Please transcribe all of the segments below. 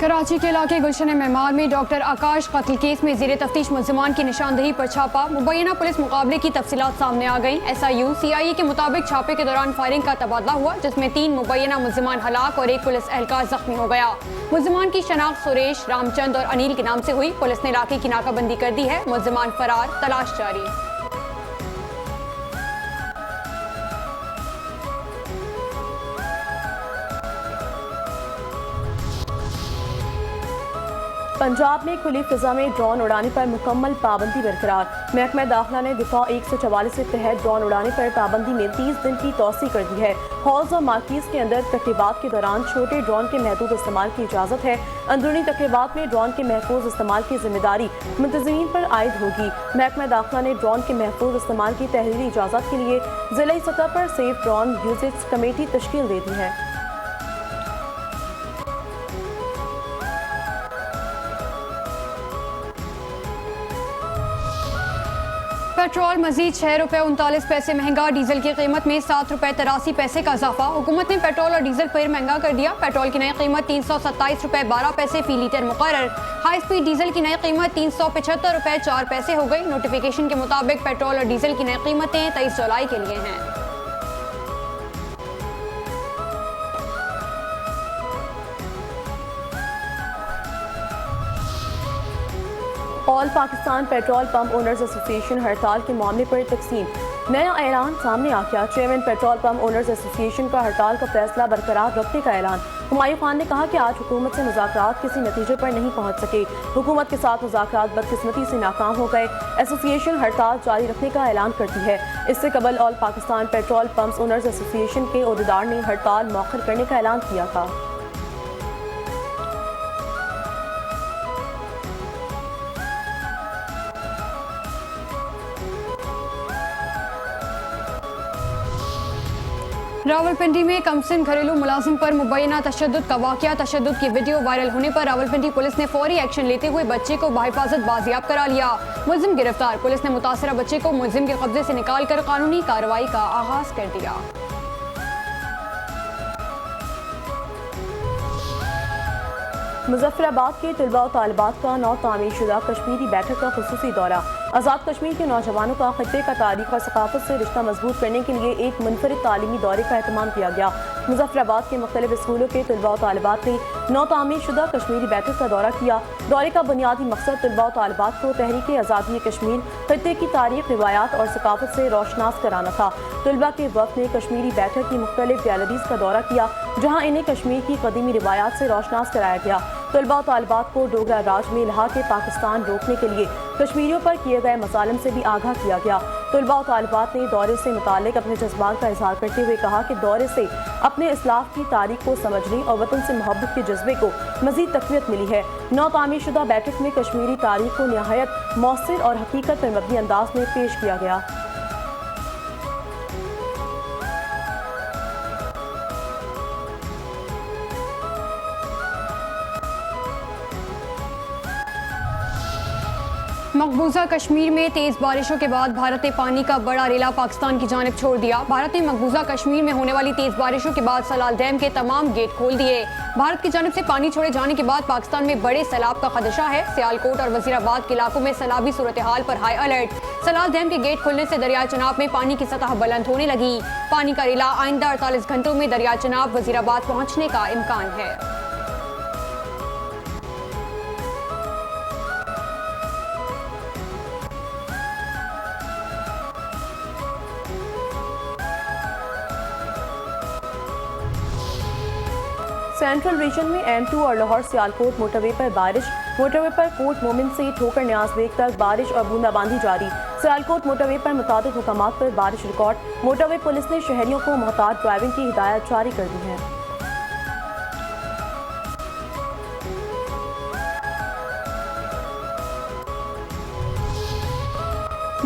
कराची के इलाके गुलशन मेहमान में डॉक्टर आकाश कत्ल केस में ज़ेर तफ्तीश मुल्ज़िमान की निशानदही पर छापा। मुबैना पुलिस मुकाबले की तफसीलात सामने आ गईं। SIU CIA के मुताबिक छापे के दौरान फायरिंग का तबादला हुआ, जिसमें 3 मुबैना मुल्ज़िमान हलाक और 1 पुलिस एहलकार जख्मी हो गया। मुल्ज़िमान की शनाख्त सुरेश, रामचंद और अनिल के नाम से हुई। पुलिस ने इलाके की नाकाबंदी कर दी है। मुल्ज़िमान फरार, तलाश जारी। पंजाब में खुली फिजा में ड्रोन उड़ाने पर मुकम्मल पाबंदी बरकरार। महकमा दाखिला ने दिफा 144 के तहत ड्रोन उड़ाने पर पाबंदी में 30 दिन की तोसी कर दी है। हॉल्स और मार्किज के अंदर तकरीबात के दौरान छोटे ड्रोन के महदूद इस्तेमाल की इजाज़त है। अंदरूनी तकरीबात में ड्रोन के महफूज इस्तेमाल की जिम्मेदारी मुंतज़मीन पर आयद होगी। महकमा दाखिला ने ड्रोन के महफूज इस्तेमाल की तहरीरी इजाज़त के लिए ज़िला सतह पर सेफ ड्रोन यूजेज कमेटी तश्कील दे दी है। पेट्रोल मजीद 6 रुपये 39 पैसे महंगा। डीजल की कीमत में 7 रुपये 83 पैसे का इजाफा। हुकूमत ने पेट्रोल और डीजल फिर महंगा कर दिया। पेट्रोल की नई कीमत 327 रुपये 12 पैसे फी लीटर मुकर्रर। हाई स्पीड डीजल की नई कीमत 375 रुपये 4 पैसे हो गई। नोटिफिकेशन के मुताबिक पेट्रोल और डीजल की नई कीमतें 23 जुलाई के लिए हैं। All Pakistan petrol pump owners association हड़ताल के मामले पर तकसीम। नया ऐलान सामने आ गया। Chairman petrol pump owners association का हड़ताल का फैसला बरकरार रखने का ऐलान। हुमायूं खान ने कहा कि आज हुकूमत से मुज़ाकरात किसी नतीजे पर नहीं पहुंच सके। हुकूमत के साथ मुज़ाकरात बदकिस्मती से नाकाम हो गए। एसोसिएशन हड़ताल जारी रखने का ऐलान करती है। इससे कबल all Pakistan petrol pumps owners association के ओहदेदार ने हड़ताल मौखर करने का ऐलान किया था। रावलपिंडी में कमसिन घरेलू मुलाजिम पर मुबैना तशद्दुद का वाक़या। तशद्दुद की वीडियो वायरल होने पर रावलपिंडी पुलिस ने फौरी एक्शन लेते हुए बच्चे को बाहिफाजत बाजियाब करा लिया। मुल्जिम गिरफ्तार। पुलिस ने मुतासरा बच्चे को मुल्जिम के कब्जे से निकाल कर कानूनी कार्रवाई का आगाज कर दिया। मुजफ्फराबाद के तलबा और तालिबात का नौ तामीर शुदा कश्मीरी बैठक का खुसूसी दौरा। आज़ाद कश्मीर के नौजवानों का खत्ते का तारीख और सकाफत से रिश्ता मजबूत करने के लिए एक मुनफरिद तालीमी दौरे का एहतमाम किया गया। मुजफ्फराबाद के मुख्तलिफ स्कूलों के तलबा और तालिबात ने नौ तामीर शुदा कश्मीरी बैठक का दौरा किया। दौरे का बुनियादी मकसद तलबा और तालिबात को तहरीक आज़ादी कश्मीर, खत्ते की तारीख, रिवायात और सकाफत से रोशनास कराना था। तलबा के वक्त ने कश्मीरी बैठक की मुख्तलिफ गैलरीज का दौरा किया, जहाँ इन्हें कश्मीर की कदीमी रिवायात से रोशनास कराया गया। तलबा और तालिबात को डोगरा राज में इल्हा के पाकिस्तान रोकने के लिए कश्मीरियों पर किए गए मसालिम से भी आगाह किया गया। तलबा और तालिबात ने दौरे से मुताल्लिक अपने जज्बात का इजहार करते हुए कहा कि दौरे से अपने इस्लाफ की तारीख को समझने और वतन से मोहब्बत के जज्बे को मजीद तक़वियत मिली है। नौ तामीर शुदा बैठक में कश्मीरी तारीख को नहायत मौसर और हकीकत पर मबनी अंदाज में पेश किया गया। मकबूजा कश्मीर में तेज बारिशों के बाद भारत ने पानी का बड़ा रेला पाकिस्तान की जानिब छोड़ दिया। भारत ने मकबूजा कश्मीर में होने वाली तेज बारिशों के बाद सलाल डैम के तमाम गेट खोल दिए। भारत की जानिब से पानी छोड़े जाने के बाद पाकिस्तान में बड़े सैलाब का खदशा है। सियालकोट और वजीराबाद के इलाकों में सैलाबी सूरत हाल पर हाई अलर्ट। सलाल डैम के गेट खुलने से दरिया चनाब में पानी की सतह बुलंद होने लगी। पानी का रेला आइंदा 48 घंटों में दरिया चनाब वजीराबाद पहुँचने का इम्कान है। सेंट्रल रीजन में M2 और लाहौर सियालकोट मोटरवे पर बारिश। मोटरवे पर कोट मोमिन से ठोकर न्याज बेग तक बारिश और बूंदाबांदी जारी। सियालकोट मोटरवे पर मुताबिक मुकामात पर बारिश रिकॉर्ड। मोटरवे पुलिस ने शहरियों को मोहतात ड्राइविंग की हिदायत जारी कर दी है।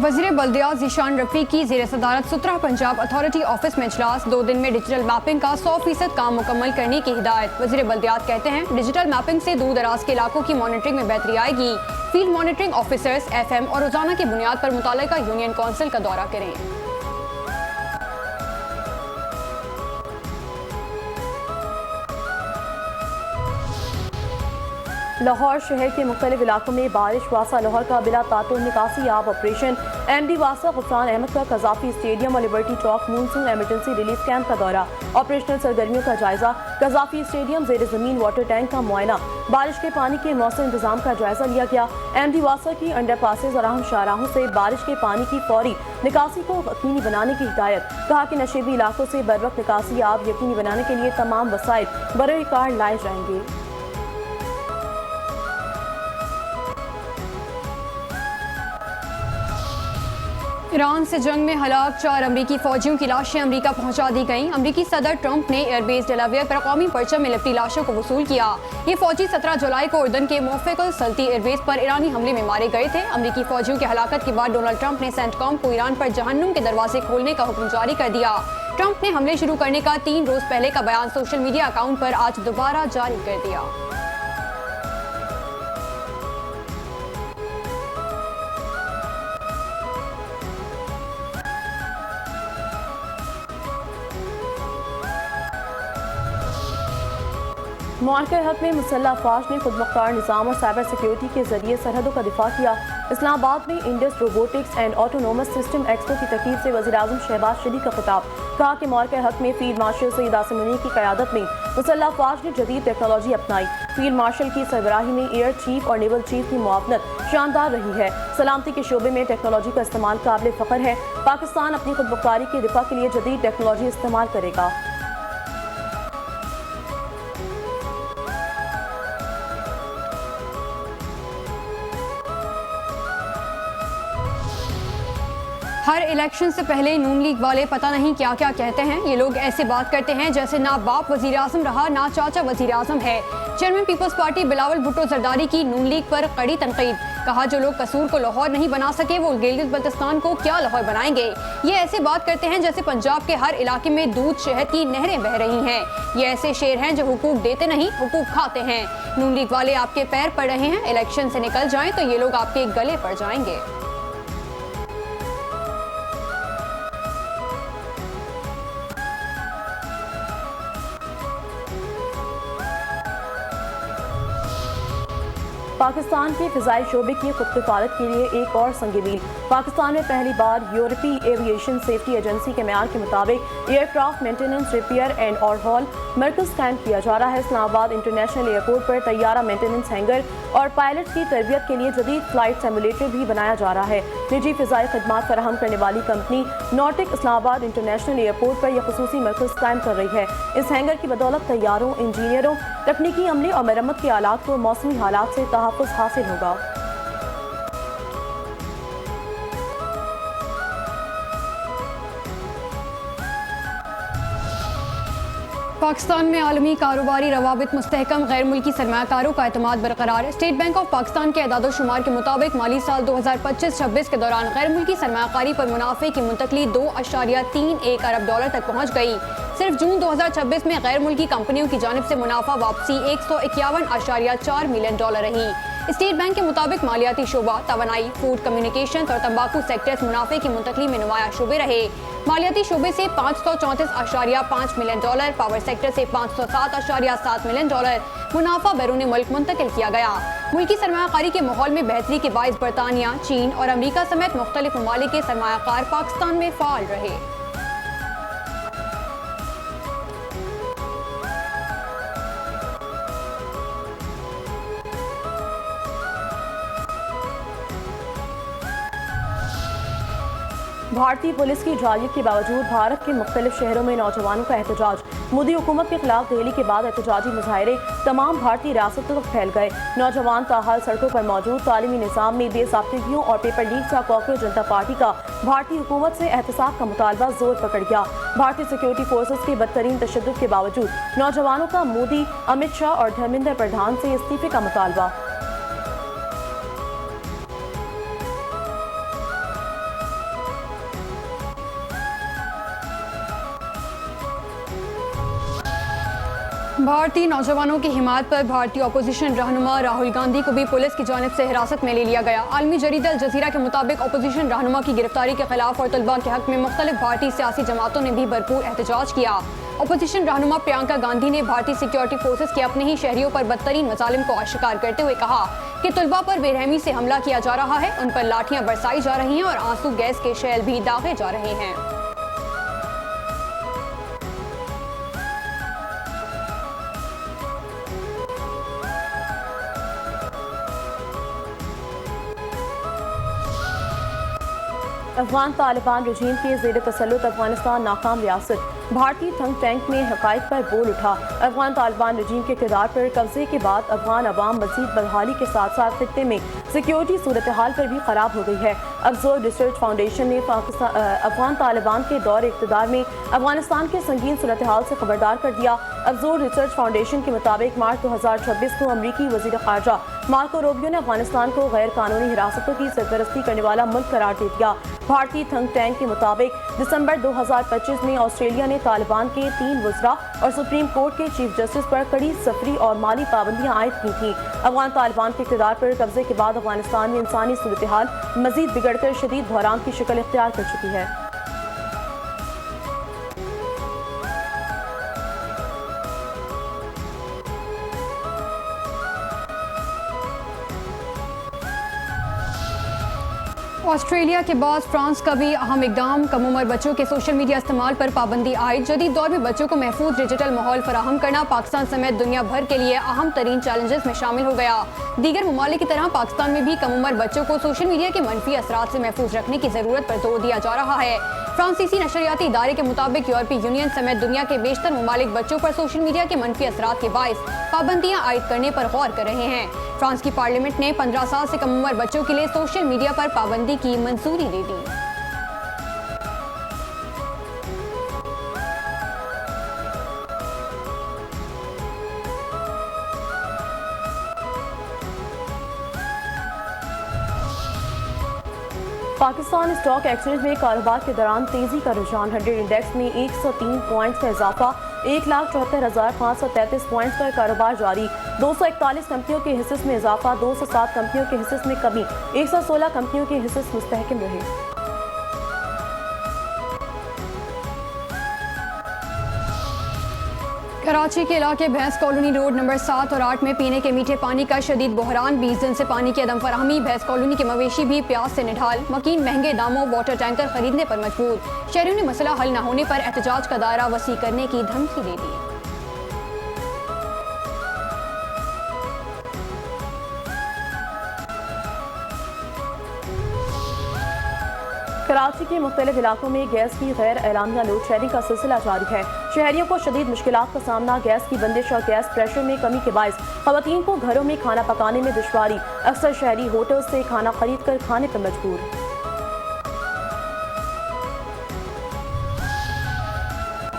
वज़ीर बल्दियात ज़ीशान रफ़ी की ज़ेर सदारत 17 पंजाब अथॉरिटी ऑफिस में इजलास। 2 दिन में डिजिटल मैपिंग का 100% काम मुकम्मल करने की हिदायत। वज़ीर बल्दियात कहते हैं डिजिटल मैपिंग से दूर दराज के इलाकों की मॉनिटरिंग में बेहतरी आएगी। फील्ड मॉनिटरिंग ऑफिसर्स FM और रोजाना की बुनियाद पर मुताल्लिका यूनियन कौंसिल का दौरा करें। लाहौर शहर के मुख्तलिफ इलाकों में बारिश। वासा लाहौर का बिला तातुल निकासी आब ऑपरेशन। MD वासा गुफरान अहमद का कजाफी स्टेडियम और लिबर्टी चौक मानसून एमरजेंसी रिलीफ कैंप का दौरा। ऑपरेशनल सरगर्मियों का जायजा। कजाफी स्टेडियम जेर जमीन वाटर टैंक का मुआयना। बारिश के पानी के मौसम इंतजाम का जायजा लिया गया। MD वासा की अंडर पासेज और अहम शाहराहों से बारिश के पानी की फौरी निकासी को यकीनी बनाने की हिदायत। कहा कि नशेबी इलाकों से बर वक्त निकासी आब यकीनी बनाने के लिए तमाम वसाइल बरोए कार लाए जाएंगे। ईरान से जंग में हलाक 4 अमरीकी फौजियों की लाशें अमरीका पहुंचा दी गईं। अमरीकी सदर ट्रंप ने एयरबेस डेलावेयर पर कौमी परचम में लिपटी लाशों को वसूल किया। ये फौजी 17 जुलाई को उर्दन के मोफेकल सल्ती एयरबेस पर ईरानी हमले में मारे गए थे। अमरीकी फौजियों की हलाकत के बाद डोनाल्ड ट्रंप ने सेंटकॉम को ईरान पर जहन्नुम के दरवाजे खोलने का हुक्म जारी कर दिया। ट्रंप ने हमले शुरू करने का 3 रोज पहले का बयान सोशल मीडिया अकाउंट पर आज दोबारा जारी कर दिया। मुआरके हक में मुसल्लह अफवाज ने खुद मुख्तार निज़ाम और साइबर सिक्योरिटी के जरिए सरहदों का दिफा किया। इस्लामाबाद में Indus robotics and autonomous system expo की तकरीब से वज़ीर-ए-आज़म शहबाज शरीफ का खिताब। कहा कि मुआरके हक में फील्ड मार्शल सईद आसिम मुनीर की क़यादत में मुसल्लह अफवाज ने जदीद टेक्नोलॉजी अपनाई। फील्ड मार्शल की सरबराही में एयर चीफ और नेवल चीफ की मुआवनत शानदार रही है। सलामती के शोबे में टेक्नोलॉजी का इस्तेमाल काबिल फ़ख्र है। पाकिस्तान अपनी खुद मुख्तारी के दिफा के लिए जदीद टेक्नोलॉजी इस्तेमाल करेगा। हर इलेक्शन से पहले नून लीग वाले पता नहीं क्या क्या कहते हैं। ये लोग ऐसे बात करते हैं जैसे ना बाप वजीर आजम रहा ना चाचा वजीर आजम है। Chairman Peoples Party Bilawal Bhutto Zardari की नून लीग पर कड़ी तनकीद। कहा जो लोग कसूर को लाहौर नहीं बना सके वो गिलगित बल्तिस्तान को क्या लाहौर बनाएंगे। ये ऐसे बात करते हैं जैसे पंजाब के हर इलाके में दूध शहद की नहरें बह रही हैं। ये ऐसे शेर हैं जो हुकूक देते नहीं हुकूक खाते हैं। नून लीग वाले आपके पैर पड़ रहे हैं, इलेक्शन से निकल जाएं तो ये लोग आपके गले पड़ जाएंगे। पाकिस्तान के फ़िज़ाई शोबे की खुदकिफ़ालत के लिए एक और संग-ए-मील। पाकिस्तान में पहली बार यूरोपीय एविएशन सेफ्टी एजेंसी के म्यार के मुताबिक aircraft maintenance repair and overhaul मरकज़ कायम किया जा रहा है। इस्लामाबाद इंटरनेशनल एयरपोर्ट पर तैयारा मेंटेनेंस हैंगर और पायलट्स की तरबियत के लिए जदीद फ्लाइट सिमुलेटर भी बनाया जा रहा है। निजी फ़िज़ाई खदमात फराहम करने वाली कंपनी नॉटिक इस्लामाबाद इंटरनेशनल एयरपोर्ट पर यह ख़ुसूसी मरकज़ कायम कर रही है। इस हैंगर की बदौलत तैयारों, इंजीनियरों, तकनीकी अमले और मरम्मत के आलात को मौसमी हालात से तहफ़्फ़ुज़ हासिल होगा। पाकिस्तान में आलमी कारोबारी रवाबित मुस्तहकम, गैर मुल्की सरमायाकारों का एतमाद बरकरार। स्टेट बैंक ऑफ पाकिस्तान के एदाद शुमार के मुताबिक माली साल 2025-26 के दौरान गैर मुल्की सरमायाकारी पर मुनाफे की मुंतकली $2.31 अरब तक पहुँच गई। सिर्फ जून 2026 में गैर मुल्की कंपनियों की जानिब से मुनाफा वापसी $151.4 मिलियन रही। स्टेट बैंक के मुताबिक मालियाती शोबा, तवानाई, फूड, कम्युनिकेशन और तंबाकू सेक्टर्स मुनाफे की मुंतकली में नुमाया शोबे रहे। मालियाती शोबे से $534.5 मिलियन, पावर सेक्टर से $507.7 मिलियन मुनाफा बैरून मुल्क मुंतकिल किया गया। मुल्की सरमायाकारी के माहौल में बेहतरी के बाइस बरतानिया, चीन और अमरीका समेत मुख्तलिफ ममालिक के सरमायाकार पाकिस्तान में फाल रहे। भारतीय पुलिस की जालियत के बावजूद भारत के मुख्तलिफ शहरों में नौजवानों का एहतजाज। मोदी हुकूमत के खिलाफ दिल्ली के बाद एहतजाजी मुजाहरे तमाम भारतीय रियासतों तक फैल गए। नौजवान ताहाल सड़कों पर मौजूद तालीमी निज़ाम में बेसाख्तगियों और पेपर लीक का कॉकरोच जनता पार्टी का भारतीय हुकूमत से एहतसाब का मुतालबा जोर पकड़ गया। भारतीय सिक्योरिटी फोर्सेज के बदतरीन तशद्दुद के बावजूद नौजवानों का मोदी, अमित शाह और धर्मेंद्र प्रधान से इस्तीफे का मुतालबा। भारतीय नौजवानों की हिमायत पर भारतीय अपोजिशन रहनुमा राहुल गांधी को भी पुलिस की जानिब से हिरासत में ले लिया गया। आलमी जरीदा अल जजीरा के मुताबिक अपोजिशन रहनुमा की गिरफ्तारी के खिलाफ और तलबा के हक में मुख्तलिफ भारतीय सियासी जमातों ने भी भरपूर एहतजाज किया। अपोजिशन रहनुमा प्रियंका गांधी ने भारतीय सिक्योरिटी फोर्सेस के अपने ही शहरियों पर बदतरीन मजालिम को अस्वीकार करते हुए कहा कि तलबा पर बेरहमी से हमला किया जा रहा है, उन पर लाठियां बरसाई जा रही हैं और आंसू गैस के शैल भी दागे जा रहे हैं। अफगान तालिबान रजीम के ज़ेर तसल्लुत अफगानिस्तान नाकाम रियासत। भारतीय थिंक टैंक में हक़ाइक़ पर बोल उठा। अफगान तालिबान रजीम के इक़्तिदार पर कब्जे के बाद अफगान अवाम मज़ीद बदहाली के साथ साथ खित्ते में सिक्योरिटी सूरत हाल पर भी ख़राब हो गई है। अब्ज़र्व रिसर्च फाउंडेशन ने अफगान तालिबान के दौर इक़्तिदार में अफगानिस्तान के संगीन सूरत हाल से खबरदार कर दिया। अब्ज़र्व रिसर्च फाउंडेशन के मुताबिक मार्च 2026 को अमरीकी वज़ीर ख़ारजा मार्को रूबियो ने अफगानिस्तान को गैर कानूनी हिरासतों की सरपरस्ती करने वाला मुल्क करार दे दिया। भारतीय थिंक टैंक के मुताबिक दिसंबर 2025 में ऑस्ट्रेलिया ने तालिबान के 3 वज़रा और सुप्रीम कोर्ट के चीफ जस्टिस पर कड़ी सफरी और माली पाबंदियां आयद की थी। अफगान तालिबान के इक़्तिदार पर कब्जे के बाद अफगानिस्तान में इंसानी सूरत हाल मजीद बिगड़कर शदीद बहरान की शक्ल इख्तियार कर चुकी है। ऑस्ट्रेलिया के बाद फ्रांस का भी अहम इकदाम। कम उम्र बच्चों के सोशल मीडिया इस्तेमाल पर पाबंदी आयद। जदीद दौर में बच्चों को महफूज डिजिटल माहौल फराहम करना पाकिस्तान समेत दुनिया भर के लिए अहम तरीन चैलेंजेस में शामिल हो गया। दीगर ममालिक की तरह पाकिस्तान में भी कम उम्र बच्चों को सोशल मीडिया के मनफी असरात से महफूज रखने की जरूरत पर जोर दिया जा रहा है। फ्रांसीसी नशरियाती इदारे के मुताबिक यूरोपीय यूनियन समेत दुनिया के बेशतर ममालिक बच्चों पर सोशल मीडिया के मनफी असरात के बायस पाबंदियां आयद करने पर गौर कर रहे हैं। फ्रांस की पार्लियामेंट ने 15 साल से कम उम्र बच्चों के लिए सोशल मीडिया पर पाबंदी की मंजूरी दे दी। पाकिस्तान स्टॉक एक्सचेंज में कारोबार के दौरान तेजी का रुझान। 100 इंडेक्स में 103 पॉइंट्स का इजाफा। 1,74,533 पॉइंट्स पर कारोबार जारी। 241 कंपनियों के हिस्से में इजाफा। 207 कंपनियों के हिस्से में कमी। 116 कंपनियों के हिस्से मुस्तहकम रहे। कराची के इलाके भैंस कॉलोनी रोड नंबर 7 और 8 में पीने के मीठे पानी का शदीद बहरान। 20 दिन से पानी की अदम फराहमी। भैंस कॉलोनी के मवेशी भी प्यास से निढाल। मकीन महंगे दामों वाटर टैंकर खरीदने पर मजबूर। शहरियों ने मसला हल न होने पर एहतजाज का दायरा वसी करने की धमकी दे दी। कराची के मुख्तलिफ इलाकों में गैस की गैर एलानिया लोड शेडिंग का सिलसिला जारी है। शहरियों को शदीद मुश्किलात का सामना। गैस की बंदिश और गैस प्रेशर में कमी के बायस खवातीन को घरों में खाना पकाने में दुश्वारी। अक्सर शहरी होटल से खाना खरीद कर खाने पर मजबूर।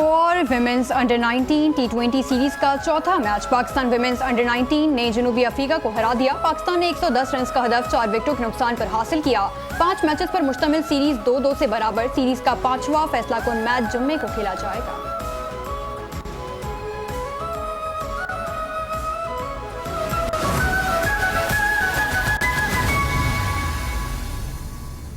और विमेंस अंडर 19 T20 सीरीज का चौथा मैच। पाकिस्तान विमेंस अंडर 19 ने जनूबी अफ्रीका को हरा दिया। पाकिस्तान ने 110 रन का हदफ 4 विकेटों के नुकसान पर हासिल किया। 5 मैचेस पर मुश्तमिल सीरीज 2-2 से बराबर। सीरीज का 5वां फैसला कुन मैच जुम्मे को खेला जाएगा।